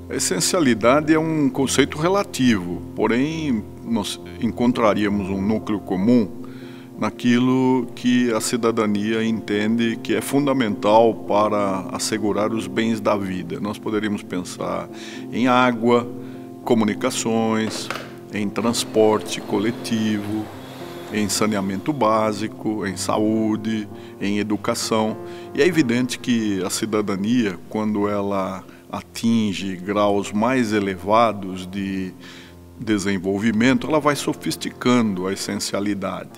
A essencialidade é um conceito relativo, porém nós encontraríamos um núcleo comum naquilo que a cidadania entende que é fundamental para assegurar os bens da vida. Nós poderíamos pensar em água, comunicações, em transporte coletivo, em saneamento básico, em saúde, em educação. E é evidente que a cidadania, quando ela atinge graus mais elevados de desenvolvimento, ela vai sofisticando a essencialidade.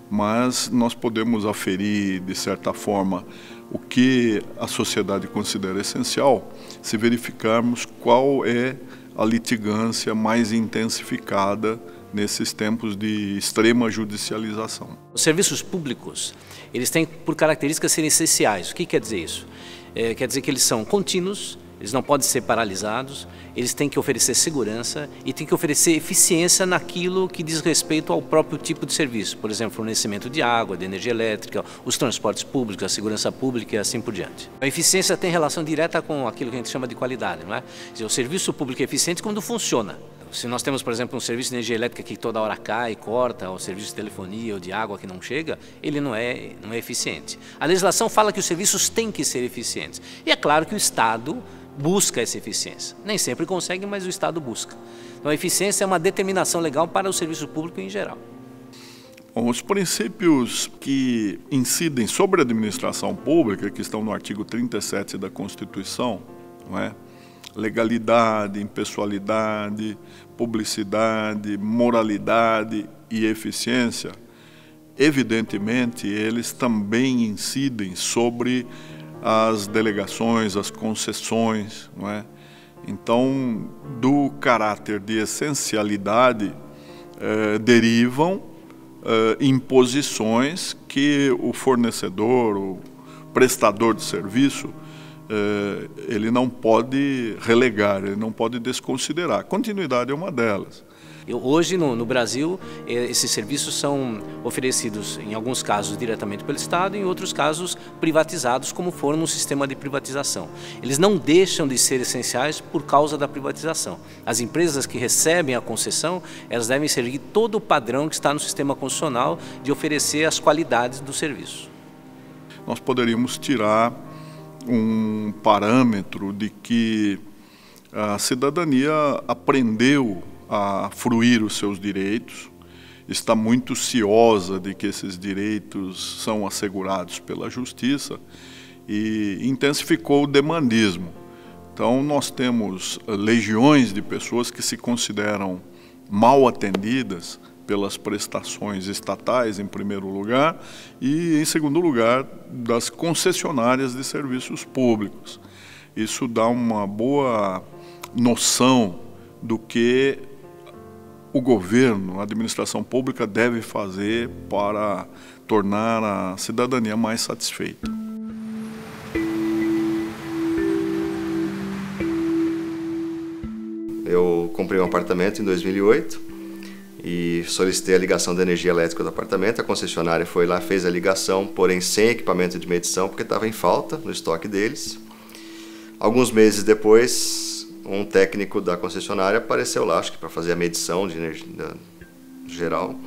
Mas nós podemos aferir, de certa forma, o que a sociedade considera essencial se verificarmos qual é a litigância mais intensificada nesses tempos de extrema judicialização. Os serviços públicos, eles têm por características serem essenciais. O que quer dizer isso? Quer dizer que eles são contínuos, eles não podem ser paralisados, eles têm que oferecer segurança e têm que oferecer eficiência naquilo que diz respeito ao próprio tipo de serviço. Por exemplo, fornecimento de água, de energia elétrica, os transportes públicos, a segurança pública e assim por diante. A eficiência tem relação direta com aquilo que a gente chama de qualidade, não é? Quer dizer, o serviço público é eficiente quando funciona. Se nós temos, por exemplo, um serviço de energia elétrica que toda hora cai, corta, ou serviço de telefonia ou de água que não chega, ele não é eficiente. A legislação fala que os serviços têm que ser eficientes. E é claro que o Estado busca essa eficiência. Nem sempre consegue, mas o Estado busca. Então a eficiência é uma determinação legal para o serviço público em geral. Bom, os princípios que incidem sobre a administração pública, que estão no artigo 37 da Constituição, não é? Legalidade, impessoalidade, publicidade, moralidade e eficiência, evidentemente eles também incidem sobre as delegações, as concessões, não é? Então, do caráter de essencialidade derivam imposições que o fornecedor, o prestador de serviço, ele não pode relegar, ele não pode desconsiderar. Continuidade é uma delas. Hoje, no Brasil, esses serviços são oferecidos, em alguns casos, diretamente pelo Estado, em outros casos, privatizados, como for no sistema de privatização. Eles não deixam de ser essenciais por causa da privatização. As empresas que recebem a concessão, elas devem seguir todo o padrão que está no sistema constitucional de oferecer as qualidades do serviço. Nós poderíamos tirar um parâmetro de que a cidadania aprendeu a fruir os seus direitos, está muito ciosa de que esses direitos são assegurados pela justiça e intensificou o demandismo. Então nós temos legiões de pessoas que se consideram mal atendidas pelas prestações estatais, em primeiro lugar, e, em segundo lugar, das concessionárias de serviços públicos. Isso dá uma boa noção do que o governo, a administração pública deve fazer para tornar a cidadania mais satisfeita. Eu comprei um apartamento em 2008 e solicitei a ligação da energia elétrica do apartamento. A concessionária foi lá, fez a ligação, porém sem equipamento de medição, porque estava em falta no estoque deles. Alguns meses depois, um técnico da concessionária apareceu lá, acho que para fazer a medição de energia geral,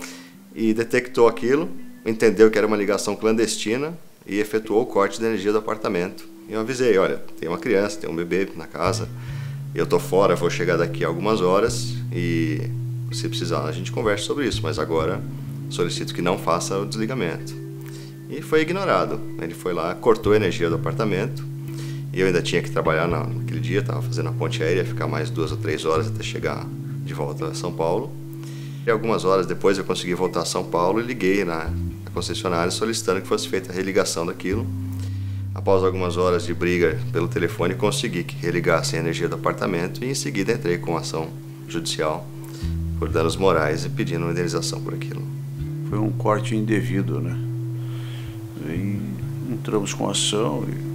e detectou aquilo, entendeu que era uma ligação clandestina e efetuou o corte da energia do apartamento. E eu avisei, olha, tem uma criança, tem um bebê na casa, eu estou fora, vou chegar daqui a algumas horas e se precisar a gente conversa sobre isso, mas agora solicito que não faça o desligamento. E foi ignorado. Ele foi lá, cortou a energia do apartamento. E eu ainda tinha que trabalhar naquele dia, estava fazendo a ponte aérea, ficar mais 2 ou 3 horas até chegar de volta a São Paulo. E algumas horas depois eu consegui voltar a São Paulo e liguei na concessionária solicitando que fosse feita a religação daquilo. Após algumas horas de briga pelo telefone, consegui que religassem a energia do apartamento e em seguida entrei com ação judicial por danos morais e pedindo uma indenização por aquilo. Foi um corte indevido, né? E entramos com ação e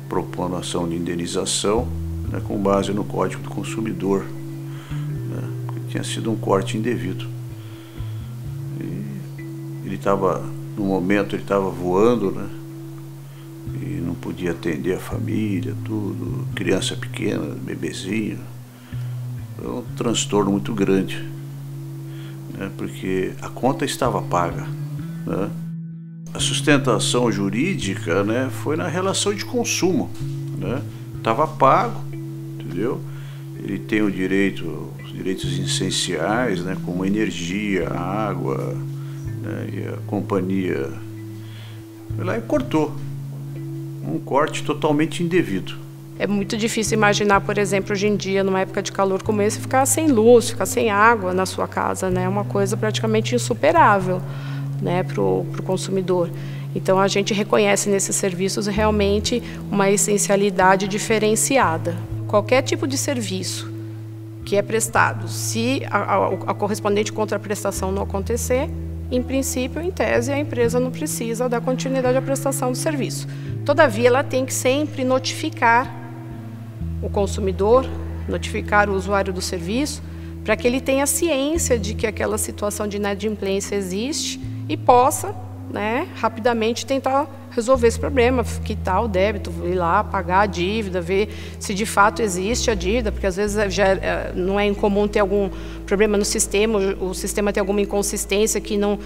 propondo ação de indenização, né, com base no Código do Consumidor, né, porque tinha sido um corte indevido. E ele estava, no momento, ele estava voando, né, e não podia atender a família, tudo, criança pequena, bebezinho. Foi um transtorno muito grande, né? Porque a conta estava paga, né? A sustentação jurídica, né, foi na relação de consumo, né? Estava pago, entendeu? Ele tem os direitos essenciais, né, como energia, água, né, e a companhia foi lá e cortou. Um corte totalmente indevido. É muito difícil imaginar, por exemplo, hoje em dia, numa época de calor como esse, ficar sem luz, ficar sem água na sua casa, né? É uma coisa praticamente insuperável, né, para o consumidor. Então, a gente reconhece nesses serviços realmente uma essencialidade diferenciada. Qualquer tipo de serviço que é prestado, se a correspondente contraprestação não acontecer, em princípio, em tese, a empresa não precisa dar continuidade à prestação do serviço. Todavia, ela tem que sempre notificar o consumidor, notificar o usuário do serviço, para que ele tenha ciência de que aquela situação de inadimplência existe e possa, né, rapidamente tentar resolver esse problema, quitar o débito, ir lá, pagar a dívida, ver se de fato existe a dívida, porque às vezes já não é incomum ter algum problema no sistema, o sistema tem alguma inconsistência que não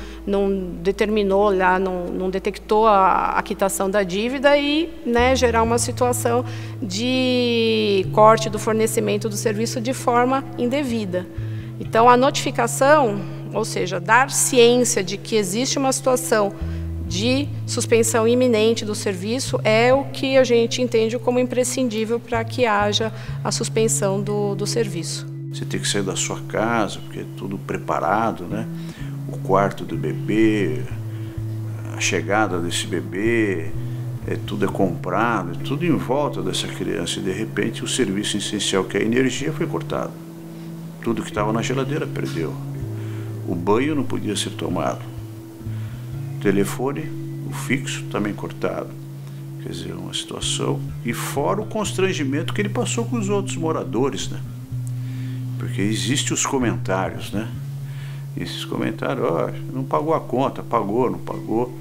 determinou lá, não detectou a quitação da dívida e, né, gerar uma situação de corte do fornecimento do serviço de forma indevida. Então, a notificação, ou seja, dar ciência de que existe uma situação de suspensão iminente do serviço é o que a gente entende como imprescindível para que haja a suspensão do serviço. Você tem que sair da sua casa, porque é tudo preparado, né? O quarto do bebê, a chegada desse bebê, tudo é comprado, tudo em volta dessa criança. E, de repente, o serviço essencial, que é a energia, foi cortado. Tudo que estava na geladeira perdeu. O banho não podia ser tomado. O telefone, o fixo, também cortado. Quer dizer, uma situação. E fora o constrangimento que ele passou com os outros moradores, né? Porque existem os comentários, né? Esses comentários, ó, não pagou a conta, pagou, não pagou.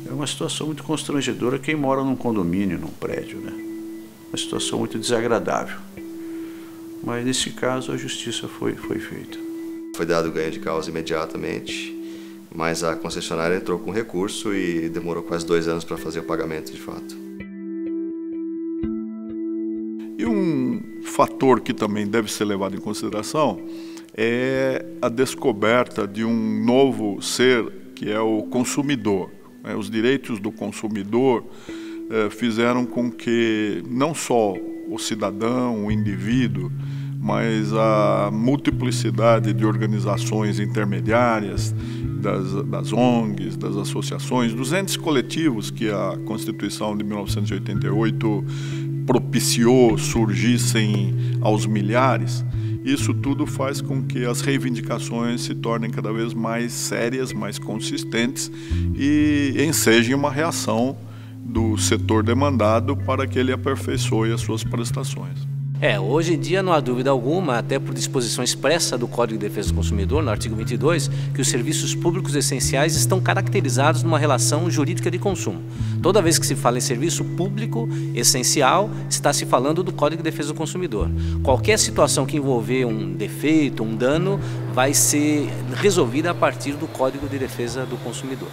É uma situação muito constrangedora quem mora num condomínio, num prédio, né? Uma situação muito desagradável. Mas nesse caso a justiça foi feita. Foi dado ganho de causa imediatamente, mas a concessionária entrou com recurso e demorou quase 2 anos para fazer o pagamento de fato. E um fator que também deve ser levado em consideração é a descoberta de um novo ser, que é o consumidor. Os direitos do consumidor fizeram com que não só o cidadão, o indivíduo, mas a multiplicidade de organizações intermediárias, das ONGs, das associações, dos entes coletivos que a Constituição de 1988 propiciou surgissem aos milhares, isso tudo faz com que as reivindicações se tornem cada vez mais sérias, mais consistentes e ensejem uma reação do setor demandado para que ele aperfeiçoe as suas prestações. Hoje em dia não há dúvida alguma, até por disposição expressa do Código de Defesa do Consumidor, no artigo 22, que os serviços públicos essenciais estão caracterizados numa relação jurídica de consumo. Toda vez que se fala em serviço público essencial, está se falando do Código de Defesa do Consumidor. Qualquer situação que envolver um defeito, um dano, vai ser resolvida a partir do Código de Defesa do Consumidor.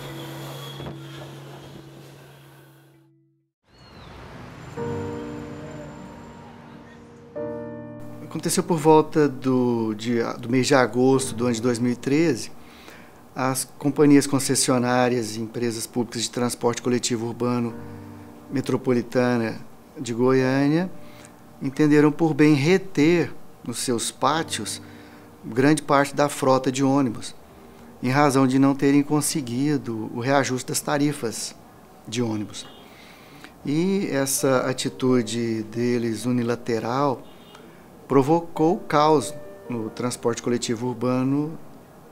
Aconteceu por volta do mês de agosto do ano de 2013, as companhias concessionárias e empresas públicas de transporte coletivo urbano metropolitana de Goiânia entenderam por bem reter nos seus pátios grande parte da frota de ônibus, em razão de não terem conseguido o reajuste das tarifas de ônibus. E essa atitude deles unilateral provocou caos no transporte coletivo urbano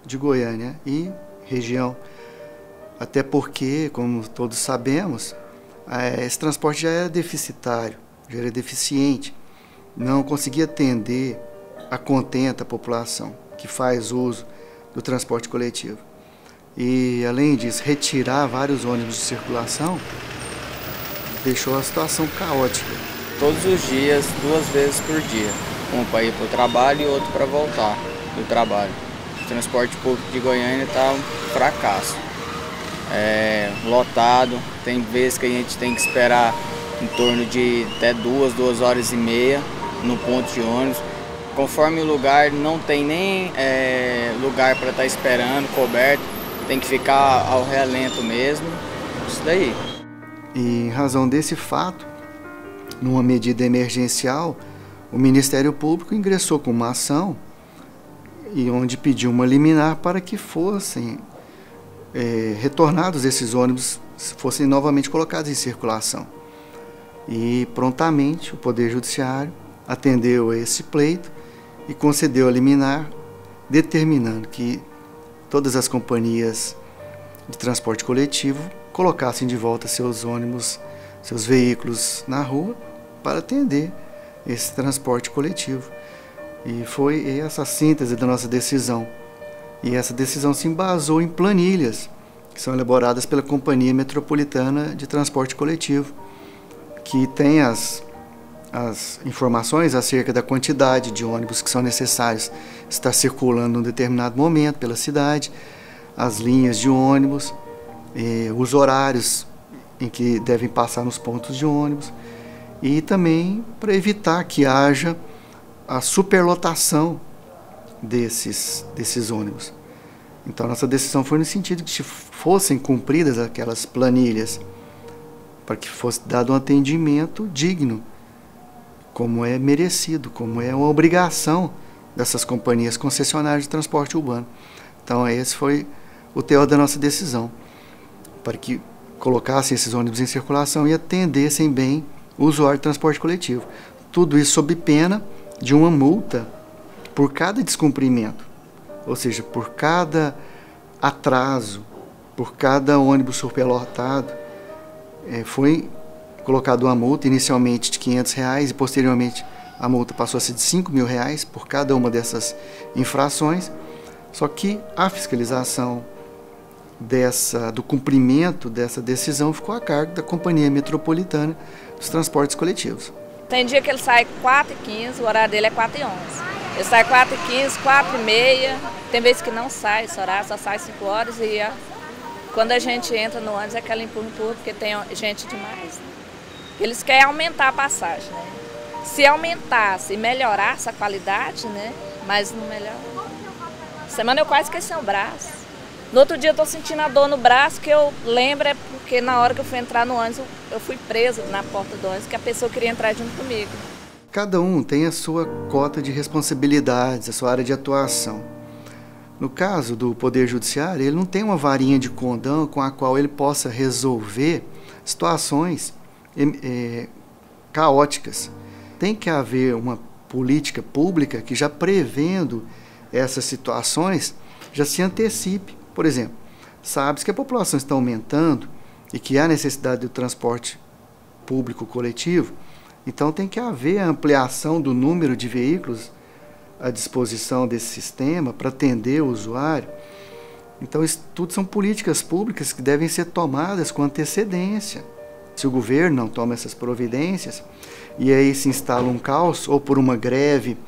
de Goiânia e região. Até porque, como todos sabemos, esse transporte já era deficitário, já era deficiente, não conseguia atender a contento a população que faz uso do transporte coletivo. E, além disso, retirar vários ônibus de circulação deixou a situação caótica. Todos os dias, 2 vezes por dia. Um para ir para o trabalho e outro para voltar do trabalho. O transporte público de Goiânia está um fracasso. Lotado, tem vezes que a gente tem que esperar em torno de até 2 horas e meia no ponto de ônibus. Conforme o lugar, não tem nem lugar para estar esperando, coberto, tem que ficar ao relento mesmo, isso daí. E em razão desse fato, numa medida emergencial, o Ministério Público ingressou com uma ação e onde pediu uma liminar para que fossem retornados esses ônibus, fossem novamente colocados em circulação. E prontamente o Poder Judiciário atendeu a esse pleito e concedeu a liminar, determinando que todas as companhias de transporte coletivo colocassem de volta seus ônibus, seus veículos na rua para atender esse transporte coletivo. E foi essa a síntese da nossa decisão. E essa decisão se embasou em planilhas que são elaboradas pela Companhia Metropolitana de Transporte Coletivo, que tem as informações acerca da quantidade de ônibus que são necessários estar circulando em um determinado momento pela cidade, as linhas de ônibus, os horários em que devem passar nos pontos de ônibus, e também para evitar que haja a superlotação desses ônibus. Então, nossa decisão foi no sentido de que fossem cumpridas aquelas planilhas, para que fosse dado um atendimento digno, como é merecido, como é uma obrigação dessas companhias concessionárias de transporte urbano. Então, esse foi o teor da nossa decisão, para que colocassem esses ônibus em circulação e atendessem bem o usuário de transporte coletivo. Tudo isso sob pena de uma multa por cada descumprimento, ou seja, por cada atraso, por cada ônibus superlotado. Foi colocado uma multa inicialmente de R$500 e posteriormente a multa passou a ser de R$5.000 por cada uma dessas infrações. Só que a fiscalização do cumprimento dessa decisão ficou a cargo da Companhia Metropolitana dos Transportes Coletivos. Tem dia que ele sai 4h15, o horário dele é 4h11. Ele sai 4h15, 4h30, tem vezes que não sai esse horário, só sai 5 horas e quando a gente entra no ônibus é aquela empurra, porque tem gente demais. Né? Eles querem aumentar a passagem, né? Se aumentasse e melhorasse a qualidade, né? Mas não melhora. Semana eu quase esqueci o braço. No outro dia eu estou sentindo a dor no braço, que eu lembro é porque na hora que eu fui entrar no ônibus, eu fui presa na porta do ônibus, que a pessoa queria entrar junto comigo. Cada um tem a sua cota de responsabilidades, a sua área de atuação. No caso do Poder Judiciário, ele não tem uma varinha de condão com a qual ele possa resolver situações caóticas. Tem que haver uma política pública que, já prevendo essas situações, já se antecipe. Por exemplo, sabe-se que a população está aumentando e que há necessidade do transporte público coletivo, então tem que haver a ampliação do número de veículos à disposição desse sistema para atender o usuário. Então, isso tudo são políticas públicas que devem ser tomadas com antecedência. Se o governo não toma essas providências e aí se instala um caos, ou por uma greve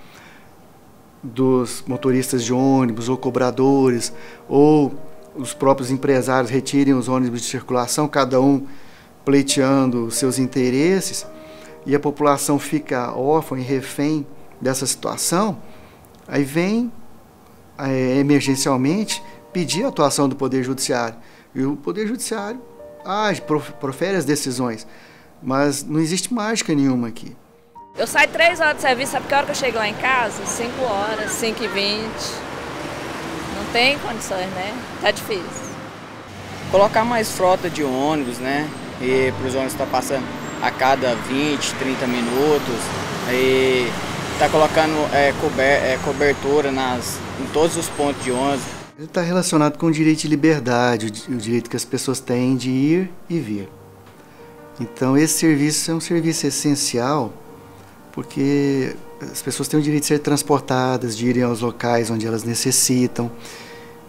dos motoristas de ônibus ou cobradores, ou os próprios empresários retirem os ônibus de circulação, cada um pleiteando os seus interesses, e a população fica órfã e refém dessa situação, aí vem emergencialmente pedir a atuação do Poder Judiciário. E o Poder Judiciário age, profere as decisões, mas não existe mágica nenhuma aqui. Eu saio 3 horas de serviço, sabe que hora que eu chego lá em casa? 5 horas, 5h20. Não tem condições, né? Tá difícil. Colocar mais frota de ônibus, né? E para os ônibus estar passando a cada 20, 30 minutos. E tá colocando cobertura em todos os pontos de ônibus. Ele está relacionado com o direito de liberdade, o direito que as pessoas têm de ir e vir. Então esse serviço é um serviço essencial, porque as pessoas têm o direito de ser transportadas, de irem aos locais onde elas necessitam,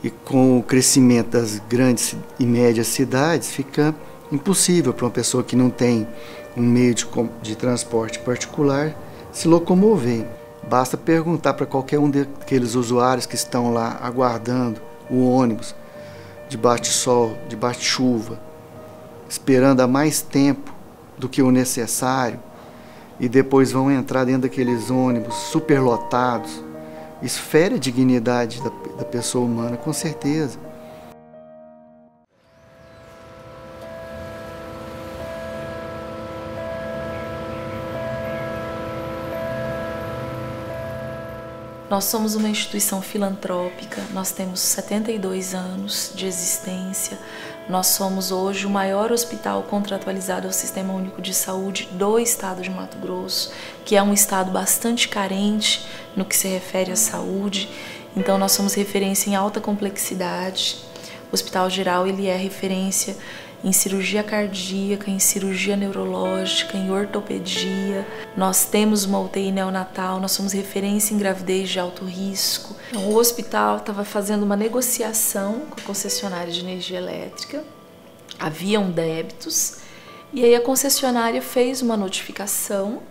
e com o crescimento das grandes e médias cidades fica impossível para uma pessoa que não tem um meio de transporte particular se locomover. Basta perguntar para qualquer um daqueles usuários que estão lá aguardando o ônibus, debaixo de sol, debaixo de chuva, esperando há mais tempo do que o necessário, e depois vão entrar dentro daqueles ônibus superlotados. Isso fere a dignidade da pessoa humana, com certeza. Nós somos uma instituição filantrópica, nós temos 72 anos de existência, nós somos hoje o maior hospital contratualizado ao Sistema Único de Saúde do estado de Mato Grosso, que é um estado bastante carente no que se refere à saúde, então nós somos referência em alta complexidade. O Hospital Geral ele é referência em cirurgia cardíaca, em cirurgia neurológica, em ortopedia. Nós temos uma UTI neonatal, nós somos referência em gravidez de alto risco. Então, o hospital estava fazendo uma negociação com a concessionária de energia elétrica, haviam débitos, e aí a concessionária fez uma notificação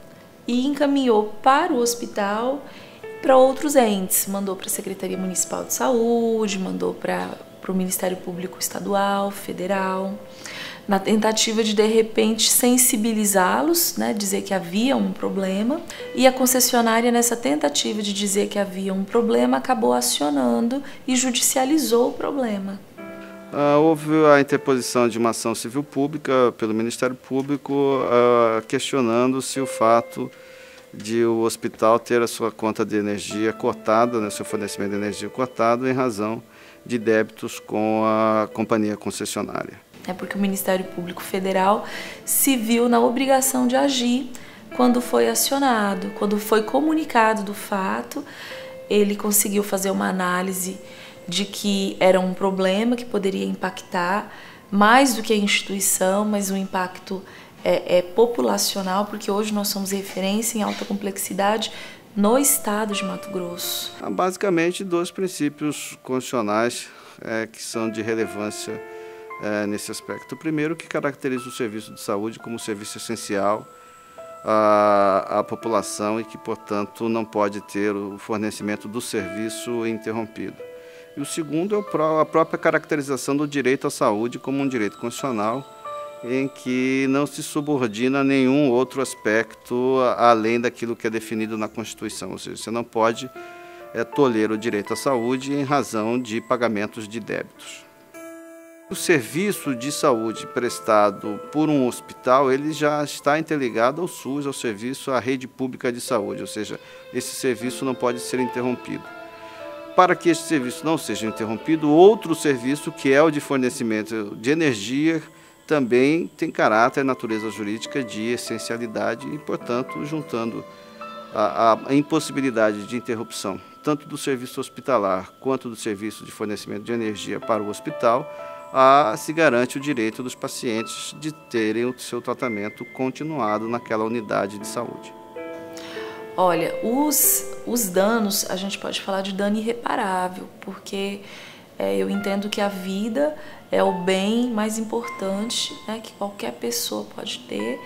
e encaminhou para o hospital e para outros entes. Mandou para a Secretaria Municipal de Saúde, mandou para o Ministério Público Estadual, Federal, na tentativa de repente, sensibilizá-los, né, dizer que havia um problema, e a concessionária, nessa tentativa de dizer que havia um problema, acabou acionando e judicializou o problema. Houve a interposição de uma ação civil pública pelo Ministério Público, questionando-se o fato de o hospital ter a sua conta de energia cortada, né, seu fornecimento de energia cortado, em razão de débitos com a companhia concessionária. É porque o Ministério Público Federal se viu na obrigação de agir quando foi acionado, quando foi comunicado do fato, ele conseguiu fazer uma análise de que era um problema que poderia impactar mais do que a instituição, mas o impacto é populacional, porque hoje nós somos referência em alta complexidade no estado de Mato Grosso. Há basicamente dois princípios constitucionais que são de relevância nesse aspecto. O primeiro, que caracteriza o serviço de saúde como um serviço essencial à população e que, portanto, não pode ter o fornecimento do serviço interrompido. E o segundo é a própria caracterização do direito à saúde como um direito constitucional, em que não se subordina a nenhum outro aspecto além daquilo que é definido na Constituição. Ou seja, você não pode tolher o direito à saúde em razão de pagamentos de débitos. O serviço de saúde prestado por um hospital, ele já está interligado ao SUS, ao serviço, à rede pública de saúde, ou seja, esse serviço não pode ser interrompido. Para que esse serviço não seja interrompido, outro serviço, que é o de fornecimento de energia, também tem caráter e natureza jurídica de essencialidade e, portanto, juntando a impossibilidade de interrupção tanto do serviço hospitalar quanto do serviço de fornecimento de energia para o hospital, se garante o direito dos pacientes de terem o seu tratamento continuado naquela unidade de saúde. Olha, os danos, a gente pode falar de dano irreparável, porque eu entendo que a vida é o bem mais importante, né, que qualquer pessoa pode ter,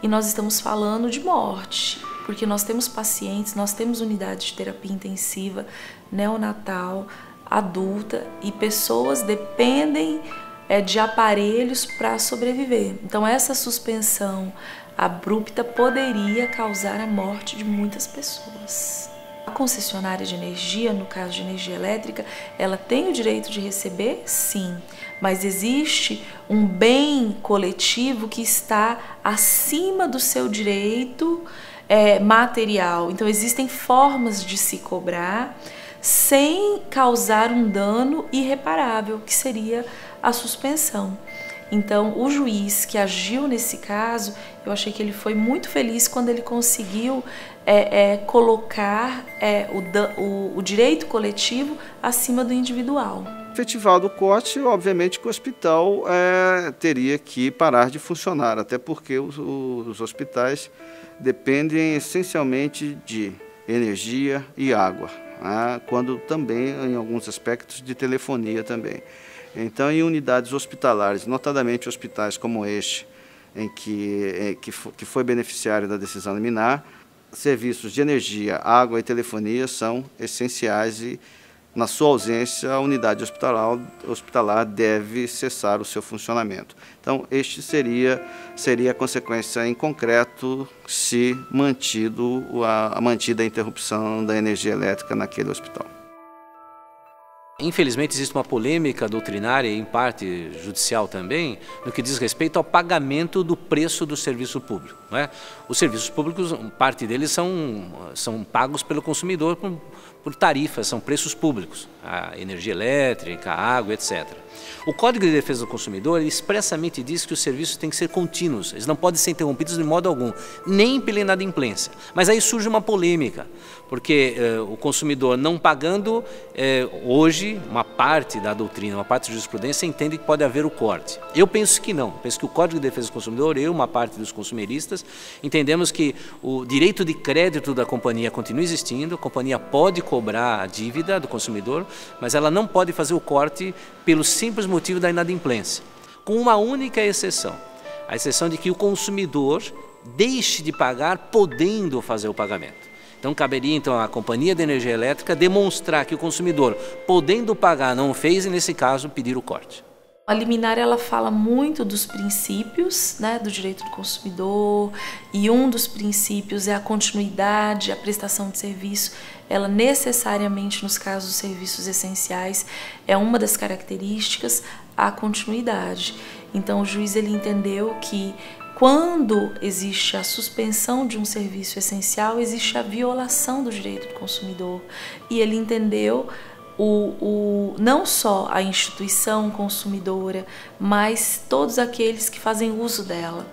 e nós estamos falando de morte, porque nós temos pacientes, nós temos unidades de terapia intensiva, neonatal, adulta, e pessoas dependem de aparelhos para sobreviver. Então essa suspensão abrupta poderia causar a morte de muitas pessoas. A concessionária de energia, no caso de energia elétrica, ela tem o direito de receber? Sim, mas existe um bem coletivo que está acima do seu direito material. Então existem formas de se cobrar sem causar um dano irreparável, que seria a suspensão. Então, o juiz que agiu nesse caso, eu achei que ele foi muito feliz quando ele conseguiu colocar o direito coletivo acima do individual. Efetivado o corte, obviamente que o hospital teria que parar de funcionar, até porque os hospitais dependem essencialmente de energia e água, quando também, em alguns aspectos, de telefonia também. Então, em unidades hospitalares, notadamente hospitais como este, em que foi beneficiário da decisão liminar, serviços de energia, água e telefonia são essenciais e, na sua ausência, a unidade hospitalar deve cessar o seu funcionamento. Então, este seria a consequência em concreto se mantida a interrupção da energia elétrica naquele hospital. Infelizmente existe uma polêmica doutrinária, em parte judicial também, no que diz respeito ao pagamento do preço do serviço público, não é? Os serviços públicos, parte deles são pagos pelo consumidor por tarifas, são preços públicos, a energia elétrica, a água, etc. O Código de Defesa do Consumidor expressamente diz que os serviços têm que ser contínuos, eles não podem ser interrompidos de modo algum, nem pela inadimplência. Mas aí surge uma polêmica, porque o consumidor não pagando, hoje, uma parte da doutrina, uma parte da jurisprudência entende que pode haver o corte. Eu penso que não, penso que o Código de Defesa do Consumidor, uma parte dos consumeristas, entendemos que o direito de crédito da companhia continua existindo, a companhia pode cobrar a dívida do consumidor, mas ela não pode fazer o corte pelo simples motivo da inadimplência, com uma única exceção, a exceção de que o consumidor deixe de pagar podendo fazer o pagamento. Então caberia então à companhia de energia elétrica demonstrar que o consumidor, podendo pagar, não fez e nesse caso pedir o corte. A liminar ela fala muito dos princípios, né, do direito do consumidor, e um dos princípios é a continuidade, a prestação de serviço. Ela necessariamente, nos casos dos serviços essenciais, é uma das características a continuidade. Então o juiz ele entendeu que quando existe a suspensão de um serviço essencial, existe a violação do direito do consumidor. E ele entendeu não só a instituição consumidora, mas todos aqueles que fazem uso dela.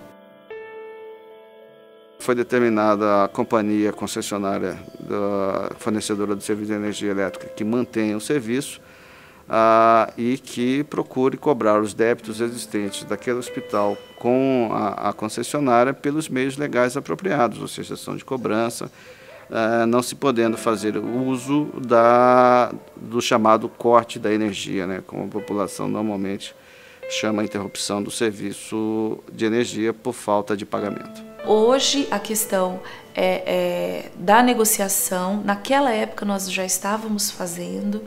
Foi determinada a companhia concessionária da fornecedora do serviço de energia elétrica que mantenha o serviço e que procure cobrar os débitos existentes daquele hospital com a concessionária pelos meios legais apropriados, ou seja, ação de cobrança, não se podendo fazer uso do chamado corte da energia, né, como a população normalmente chama a interrupção do serviço de energia por falta de pagamento. Hoje a questão da negociação, naquela época nós já estávamos fazendo,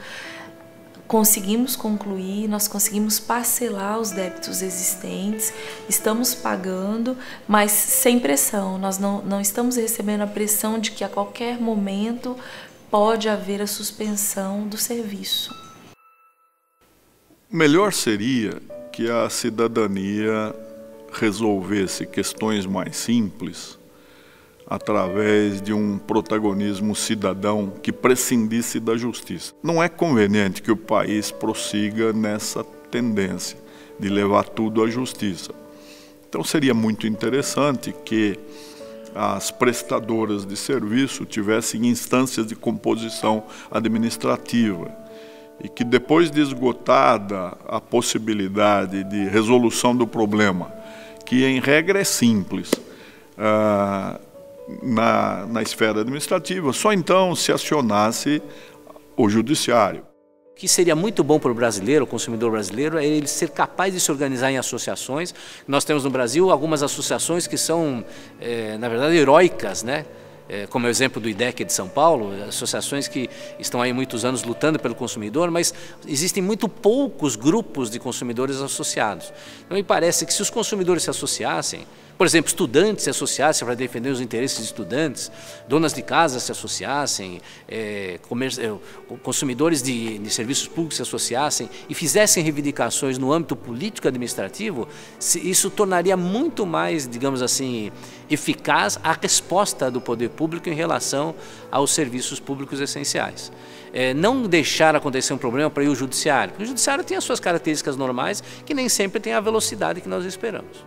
conseguimos concluir, nós conseguimos parcelar os débitos existentes, estamos pagando, mas sem pressão. Nós não estamos recebendo a pressão de que a qualquer momento pode haver a suspensão do serviço. Melhor seria que a cidadania resolvesse questões mais simples através de um protagonismo cidadão que prescindisse da justiça. Não é conveniente que o país prossiga nessa tendência de levar tudo à justiça. Então seria muito interessante que as prestadoras de serviço tivessem instâncias de composição administrativa e que depois de esgotada a possibilidade de resolução do problema, que em regra é simples, na esfera administrativa, só então se acionasse o judiciário. O que seria muito bom para o brasileiro, o consumidor brasileiro, é ele ser capaz de se organizar em associações. Nós temos no Brasil algumas associações que são, na verdade, heróicas, né? Como é o exemplo do IDEC de São Paulo, associações que estão aí muitos anos lutando pelo consumidor, mas existem muito poucos grupos de consumidores associados. Então me parece que se os consumidores se associassem, por exemplo, estudantes se associassem para defender os interesses de estudantes, donas de casa se associassem, consumidores de serviços públicos se associassem e fizessem reivindicações no âmbito político-administrativo, isso tornaria muito mais, digamos assim, eficaz a resposta do poder público em relação aos serviços públicos essenciais. Não deixar acontecer um problema para ir ao judiciário, porque o judiciário tem as suas características normais que nem sempre tem a velocidade que nós esperamos.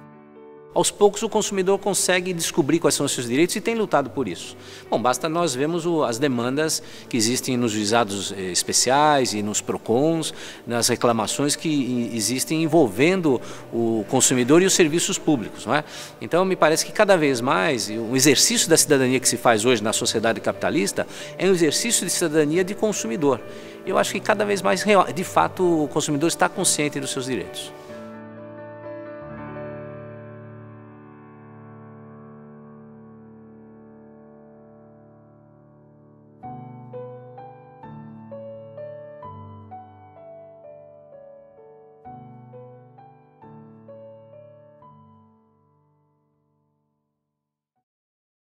Aos poucos o consumidor consegue descobrir quais são os seus direitos e tem lutado por isso. Bom, basta nós vermos as demandas que existem nos juizados especiais e nos PROCONs, nas reclamações que existem envolvendo o consumidor e os serviços públicos, não é? Então me parece que cada vez mais o exercício da cidadania que se faz hoje na sociedade capitalista é um exercício de cidadania de consumidor. Eu acho que cada vez mais, de fato, o consumidor está consciente dos seus direitos.